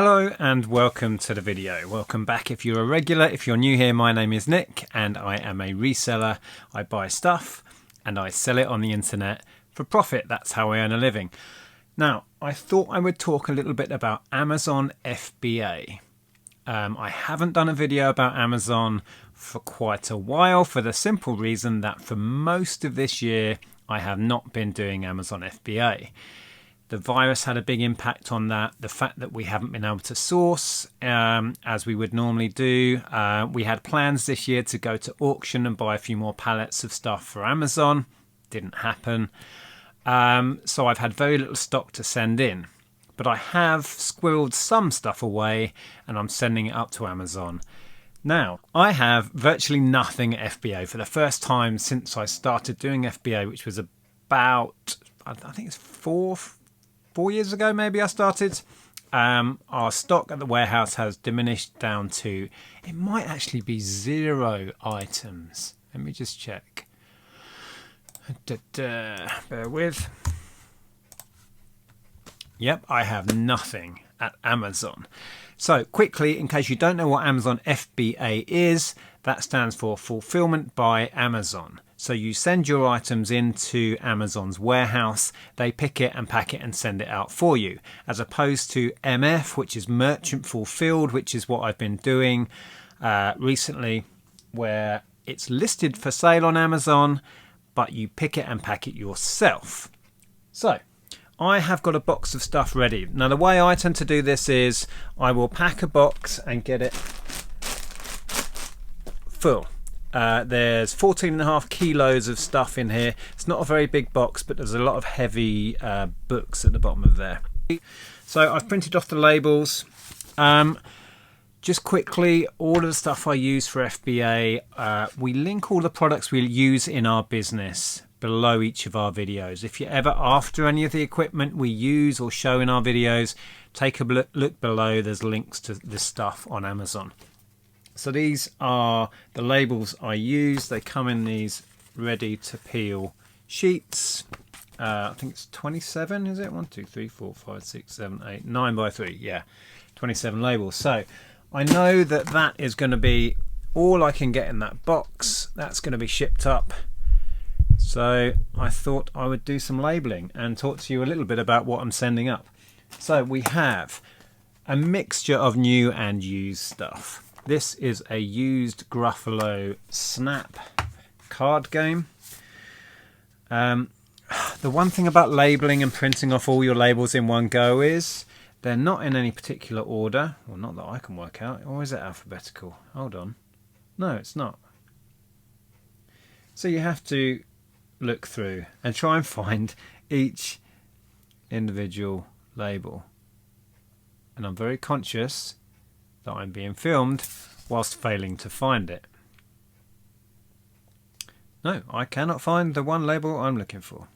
Hello and welcome to the video. Welcome back if you're a regular. If you're new here, my name is Nick and I am a reseller. I buy stuff and I sell it on the internet for profit. That's how I earn a living. Now, I thought I would talk a little bit about Amazon FBA. I haven't done a video about Amazon for quite a while for the simple reason that for most of this year, I have not been doing Amazon FBA. The virus had a big impact on that. The fact that we haven't been able to source as we would normally do. We had plans this year to go to auction and buy a few more pallets of stuff for Amazon. Didn't happen. So I've had very little stock to send in. But I have squirreled some stuff away and I'm sending it up to Amazon. Now, I have virtually nothing at FBA for the first time since I started doing FBA, which was about, I think it's four years ago maybe I started. Our stock at the warehouse has diminished down to, it might actually be 0 items. Let me just check. Bear with. Yep, I have nothing at Amazon. So quickly, in case you don't know what Amazon FBA is, that stands for Fulfillment by Amazon. So you send your items into Amazon's warehouse, they pick it and pack it and send it out for you. As opposed to MF, which is Merchant Fulfilled, which is what I've been doing recently, where it's listed for sale on Amazon, but you pick it and pack it yourself. So I have got a box of stuff ready. Now the way I tend to do this is I will pack a box and get it full. There's 14.5 kilos of stuff in here. It's not a very big box, but there's a lot of heavy books at the bottom of there. So I've printed off the labels. Just quickly, all of the stuff I use for FBA, we link all the products we use in our business below each of our videos. If you're ever after any of the equipment we use or show in our videos, take a look below. There's links to this stuff on Amazon. So these are the labels I use. They come in these ready to peel sheets. I think it's 27, is it? 1, 2, 3, 4, 5, 6, 7, 8, 9 by 3. Yeah, 27 labels. So I know that that is going to be all I can get in that box. That's going to be shipped up. So I thought I would do some labeling and talk to you a little bit about what I'm sending up. So we have a mixture of new and used stuff. This is a used Gruffalo Snap card game. The one thing about labeling and printing off all your labels in one go is they're not in any particular order. Well, not that I can work out. Or is it alphabetical? Hold on. No, it's not. So you have to look through and try and find each individual label. And I'm very conscious that I'm being filmed whilst failing to find it. No, I cannot find the one label I'm looking for.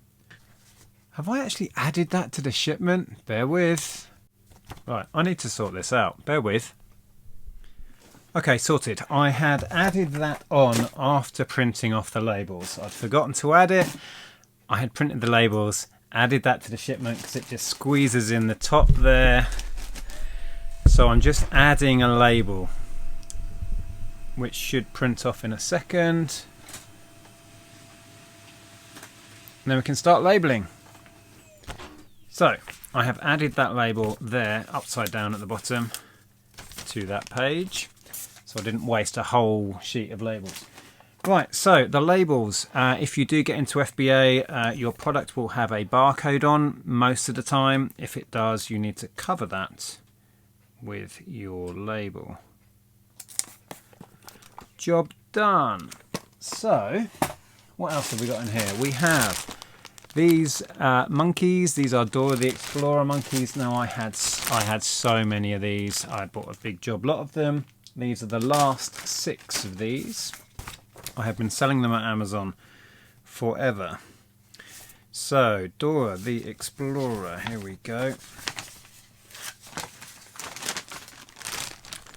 Have I actually added that to the shipment? Bear with. Right, I need to sort this out. Bear with. Okay, sorted. I had added that on after printing off the labels. I'd forgotten to add it. I had printed the labels, added that to the shipment because it just squeezes in the top there. So I'm just adding a label, which should print off in a second. And then we can start labeling. So I have added that label there, upside down at the bottom, to that page. So I didn't waste a whole sheet of labels. Right, so the labels, if you do get into FBA, your product will have a barcode on most of the time. If it does, you need to cover that with your label. Job done. So what else have we got in here? We have these monkeys. These are Dora the Explorer monkeys. Now I had so many of these. I bought a big job lot of them. These are the last 6 of these. I have been selling them at Amazon forever. So Dora the Explorer, here we go.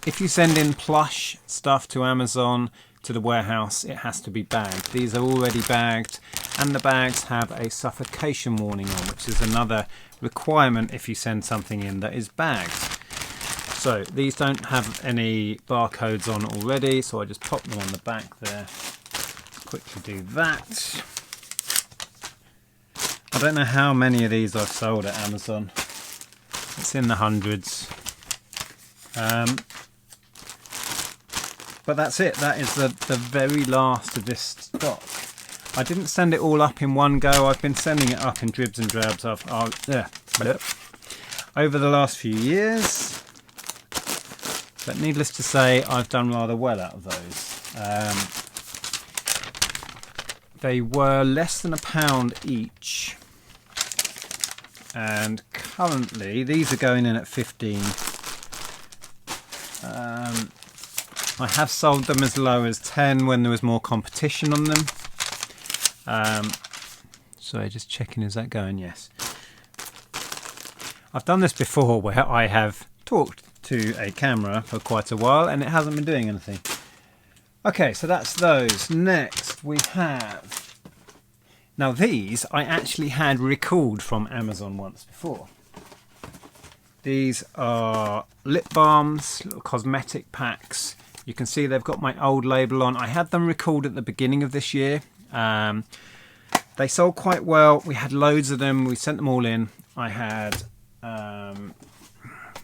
If you send in plush stuff to Amazon, to the warehouse, it has to be bagged. These are already bagged, and the bags have a suffocation warning on, which is another requirement if you send something in that is bagged. So these don't have any barcodes on already, so I just pop them on the back there. Quickly do that. I don't know how many of these I've sold at Amazon. It's in the hundreds. But that's it. That is the very last of this stock. I didn't send it all up in one go. I've been sending it up in dribs and drabs over the last few years. But needless to say, I've done rather well out of those. They were less than £1 each. And currently, these are going in at 15. I have sold them as low as 10 when there was more competition on them. So just checking, is that going? Yes. I've done this before where I have talked to a camera for quite a while and it hasn't been doing anything. Okay, so that's those. Next we have... Now these I actually had recalled from Amazon once before. These are lip balms, little cosmetic packs. You can see they've got my old label on. I had them recalled at the beginning of this year. They sold quite well. We had loads of them. We sent them all in. I had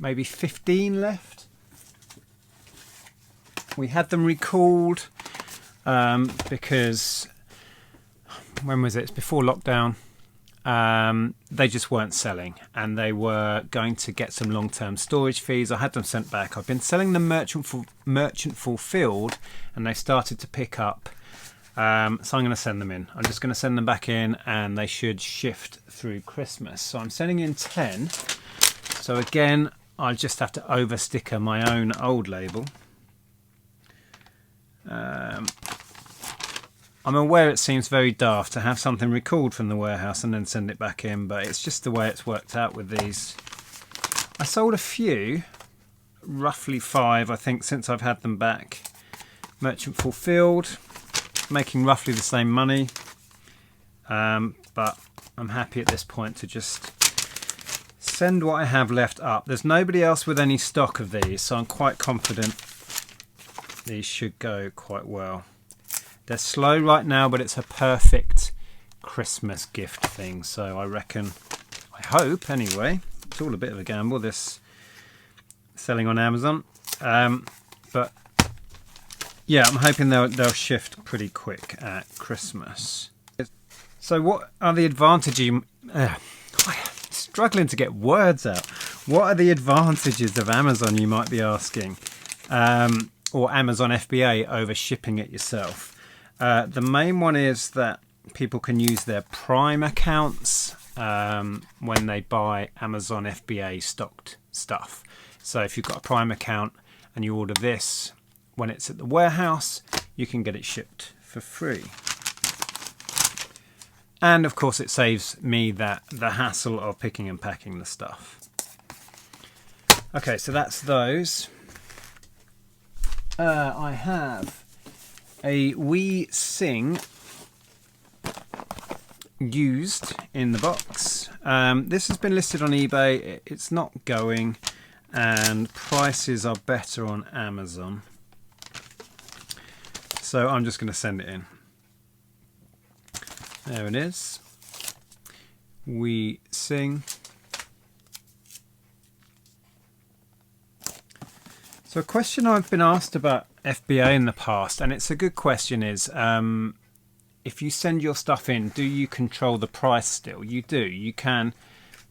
maybe 15 left. We had them recalled because, when was it? It's before lockdown. They just weren't selling and they were going to get some long-term storage fees. I had them sent back. I've been selling them merchant fulfilled and they started to pick up. So I'm going to send them in. I'm just going to send them back in and they should shift through Christmas. So I'm sending in 10. So again, I'll just have to over sticker my own old label. I'm aware it seems very daft to have something recalled from the warehouse and then send it back in, but it's just the way it's worked out with these. I sold a few, roughly 5 I think, since I've had them back. Merchant fulfilled, making roughly the same money, but I'm happy at this point to just send what I have left up. There's nobody else with any stock of these, so I'm quite confident these should go quite well. They're slow right now, but it's a perfect Christmas gift thing. So I reckon, I hope anyway, it's all a bit of a gamble, this selling on Amazon. But yeah, I'm hoping they'll shift pretty quick at Christmas. So what are the advantages? I'm struggling to get words out. What are the advantages of Amazon, you might be asking? Or Amazon FBA over shipping it yourself? The main one is that people can use their Prime accounts when they buy Amazon FBA stocked stuff. So if you've got a Prime account and you order this, when it's at the warehouse, you can get it shipped for free. And of course it saves me the hassle of picking and packing the stuff. Okay, so that's those. I have a We Sing used in the box. This has been listed on eBay. It's not going and prices are better on Amazon. So I'm just going to send it in. There it is. We Sing. So a question I've been asked about FBA in the past, and it's a good question, is if you send your stuff in, do you control the price still? You do. You can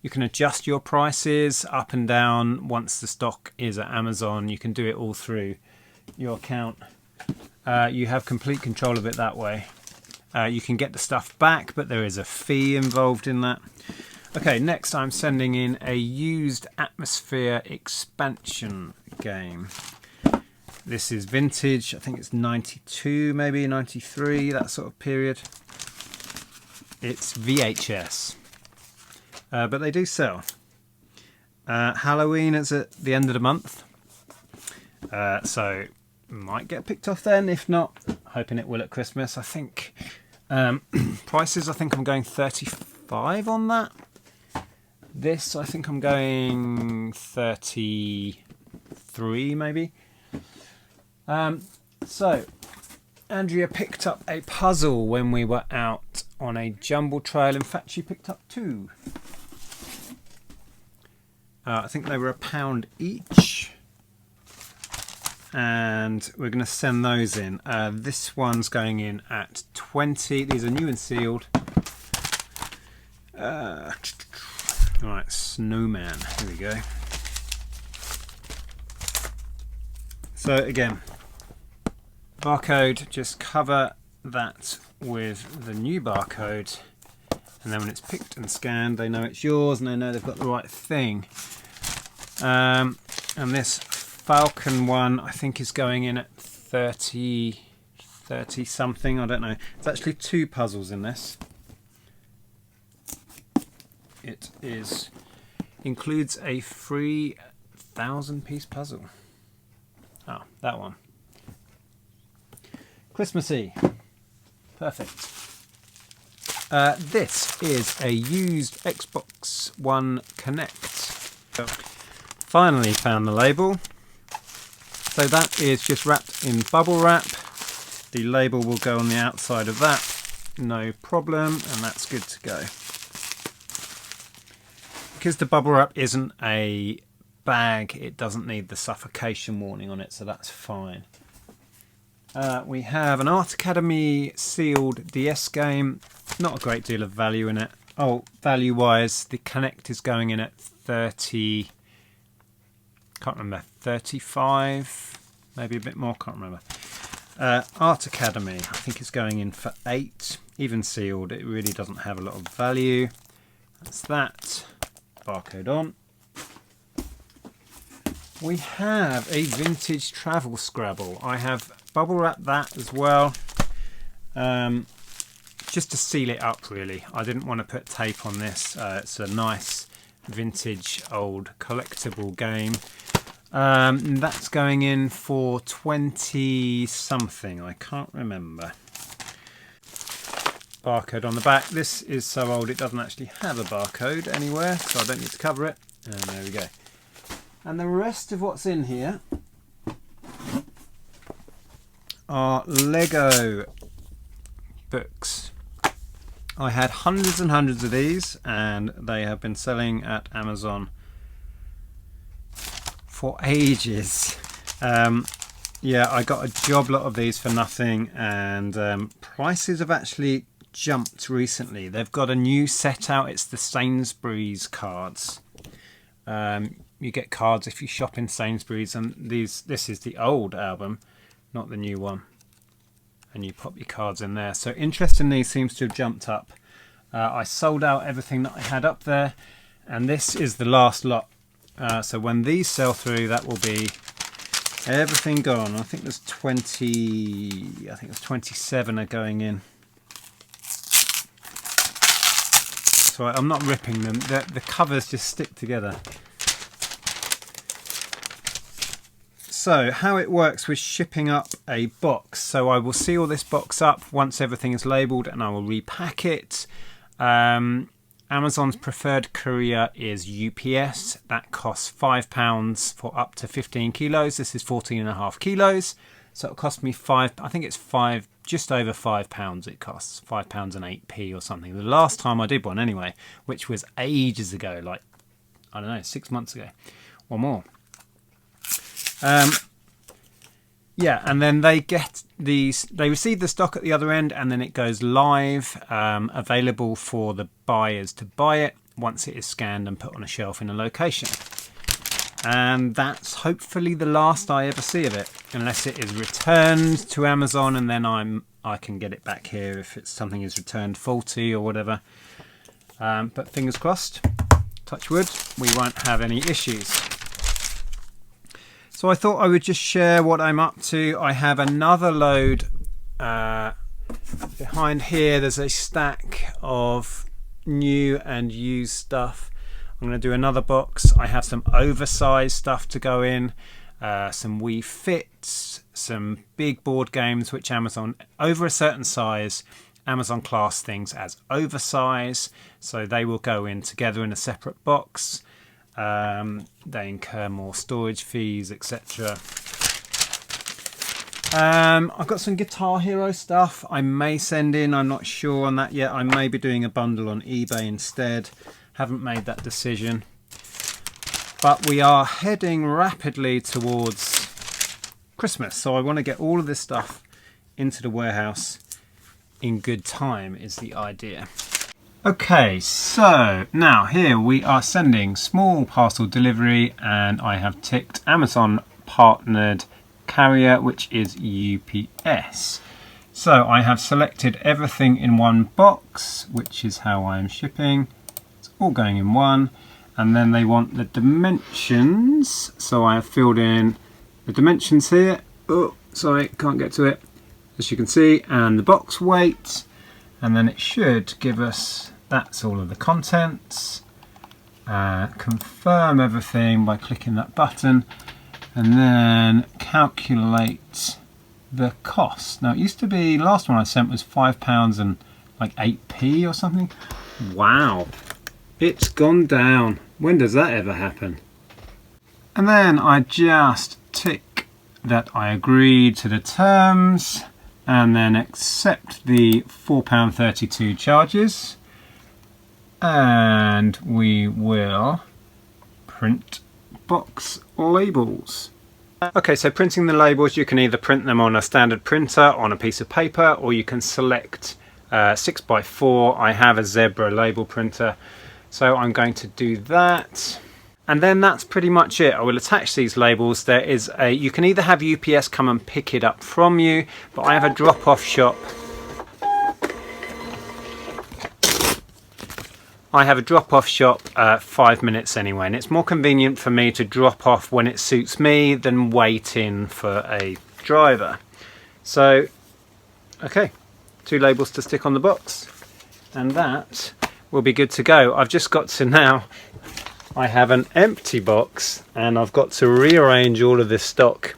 adjust your prices up and down once the stock is at Amazon. You can do it all through your account. You have complete control of it that way. You can get the stuff back, but there is a fee involved in that. Okay, next I'm sending in a used Atmosphere expansion game. This is vintage. I think it's 92, maybe 93, that sort of period. It's VHS, but they do sell. Halloween is at the end of the month, so might get picked off then. If not, hoping it will at Christmas. I think prices, I think I'm going 35 on that. This, I think I'm going 33. 3 maybe. So Andrea picked up a puzzle when we were out on a jumble trail. In fact, she picked up 2. I think they were £1 each. And we're going to send those in. This one's going in at 20. These are new and sealed. Right, snowman. Here we go. So again, barcode, just cover that with the new barcode, and then when it's picked and scanned, they know it's yours and they know they've got the right thing. And this Falcon one, I think, is going in at 30 something, I don't know. It's actually 2 puzzles in this. It includes a free 1,000-piece puzzle. Oh, that one. Christmassy. Perfect. This is a used Xbox One Connect. Finally found the label. So that is just wrapped in bubble wrap. The label will go on the outside of that, no problem, and that's good to go. Because the bubble wrap isn't a bag, it doesn't need the suffocation warning on it, so that's fine. We have an Art Academy sealed DS game. Not a great deal of value in it. Oh, value wise, the Connect is going in at 30, can't remember, 35, maybe a bit more, can't remember. Art Academy, I think it's going in for 8, even sealed. It really doesn't have a lot of value. That's that. Barcode on. We have a vintage travel Scrabble. I have bubble wrapped that as well, just to seal it up really. I didn't want to put tape on this. It's a nice vintage old collectible game. That's going in for 20 something, I can't remember. Barcode on the back. This is so old it doesn't actually have a barcode anywhere, so I don't need to cover it. And there we go. And the rest of what's in here are Lego books. I had hundreds and hundreds of these, and they have been selling at Amazon for ages. Yeah, I got a job lot of these for nothing, and prices have actually jumped recently. They've got a new set out. It's the Sainsbury's cards. You get cards if you shop in Sainsbury's, and this is the old album, not the new one, and you pop your cards in there. So interestingly, seems to have jumped up. I sold out everything that I had up there, and this is the last lot. So when these sell through, that will be everything gone. I think there's 20, I think there's 27 are going in. So I'm not ripping them, the covers just stick together. So how it works with shipping up a box. So I will seal this box up once everything is labelled, and I will repack it. Amazon's preferred courier is UPS. That costs £5 for up to 15 kilos. This is 14.5 kilos. So it'll cost me I think it's just over £5 it costs. £5 and 8p or something. The last time I did one anyway, which was ages ago, like, I don't know, 6 months ago or more. Yeah, and then they get these, they receive the stock at the other end, and then it goes live, available for the buyers to buy it once it is scanned and put on a shelf in a location. And that's hopefully the last I ever see of it, unless it is returned to Amazon, and then I can get it back here if it's something is returned faulty or whatever. But fingers crossed, touch wood, we won't have any issues. So I thought I would just share what I'm up to. I have another load behind here. There's a stack of new and used stuff. I'm going to do another box. I have some oversized stuff to go in, some Wii Fits, some big board games which Amazon, over a certain size, Amazon class things as oversize, so they will go in together in a separate box. They incur more storage fees, etc. I've got some Guitar Hero stuff I may send in. I'm not sure on that yet. I may be doing a bundle on eBay instead. Haven't made that decision. But we are heading rapidly towards Christmas, so I want to get all of this stuff into the warehouse in good time is the idea. Okay, so now here we are sending small parcel delivery, and I have ticked Amazon partnered carrier, which is UPS. So I have selected everything in one box, which is how I am shipping. It's all going in one. And then they want the dimensions, so I have filled in the dimensions here. Oh, sorry, can't get to it, as you can see, and the box weight, and then it should give us, that's all of the contents. Confirm everything by clicking that button, and then calculate the cost. Now it used to be, last one I sent was £5 and like 8p or something. Wow. It's gone down. When does that ever happen? And then I just tick that I agree to the terms and then accept the £4.32 charges. And we will print box labels. Okay, so printing the labels, you can either print them on a standard printer on a piece of paper, or you can select 6x4. I have a Zebra label printer, so I'm going to do that. And then that's pretty much it. I will attach these labels. There is you can either have UPS come and pick it up from you, but I have a drop-off shop. I have a drop-off shop 5 minutes anyway, and it's more convenient for me to drop off when it suits me than waiting for a driver. So, okay, 2 labels to stick on the box, and that will be good to go. I've just got to now, I have an empty box and I've got to rearrange all of this stock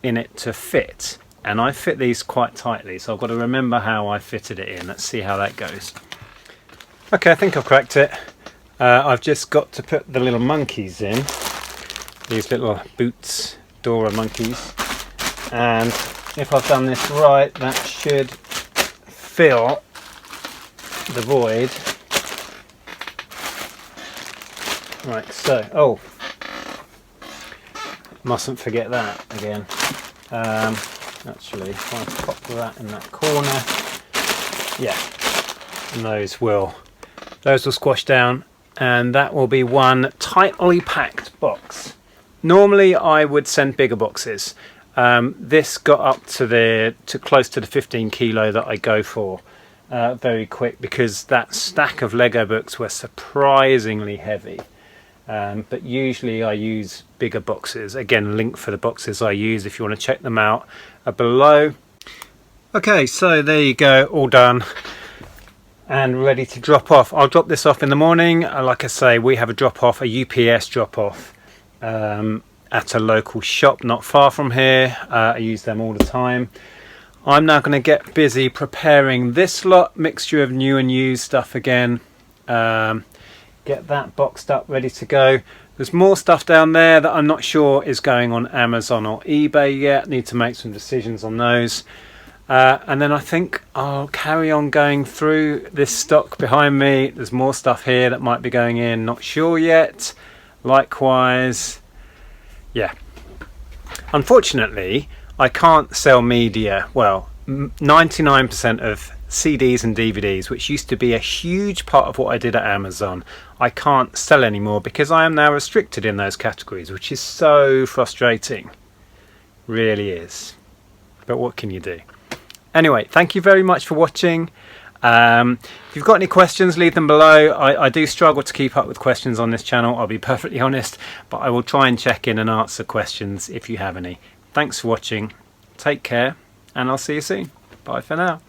in it to fit, and I fit these quite tightly, so I've got to remember how I fitted it in. Let's see how that goes. Okay, I think I've cracked it. I've just got to put the little monkeys in, these little boots, Dora monkeys, and if I've done this right, that should fill the void. Right, so, oh, mustn't forget that again. Actually, if I pop that in that corner, yeah, and those will squash down, and that will be one tightly packed box. Normally I would send bigger boxes. This got up to close to the 15 kilo that I go for very quick, because that stack of Lego books were surprisingly heavy. But usually I use bigger boxes. Again, link for the boxes I use if you want to check them out are below. Okay, so there you go, all done and ready to drop off. I'll drop this off in the morning. Like I say, we have a drop off, a UPS drop off at a local shop not far from here. I use them all the time. I'm now going to get busy preparing this lot, mixture of new and used stuff again. Get that boxed up, ready to go. There's more stuff down there that I'm not sure is going on Amazon or eBay yet. Need to make some decisions on those. And then I think I'll carry on going through this stock behind me. There's more stuff here that might be going in, not sure yet. Likewise, yeah. Unfortunately, I can't sell media. Well, 99% of CDs and DVDs, which used to be a huge part of what I did at Amazon, I can't sell anymore because I am now restricted in those categories, which is so frustrating. Really is. But what can you do? Anyway, thank you very much for watching. If you've got any questions, leave them below. I do struggle to keep up with questions on this channel, I'll be perfectly honest, but I will try and check in and answer questions if you have any. Thanks for watching. Take care, and I'll see you soon. Bye for now.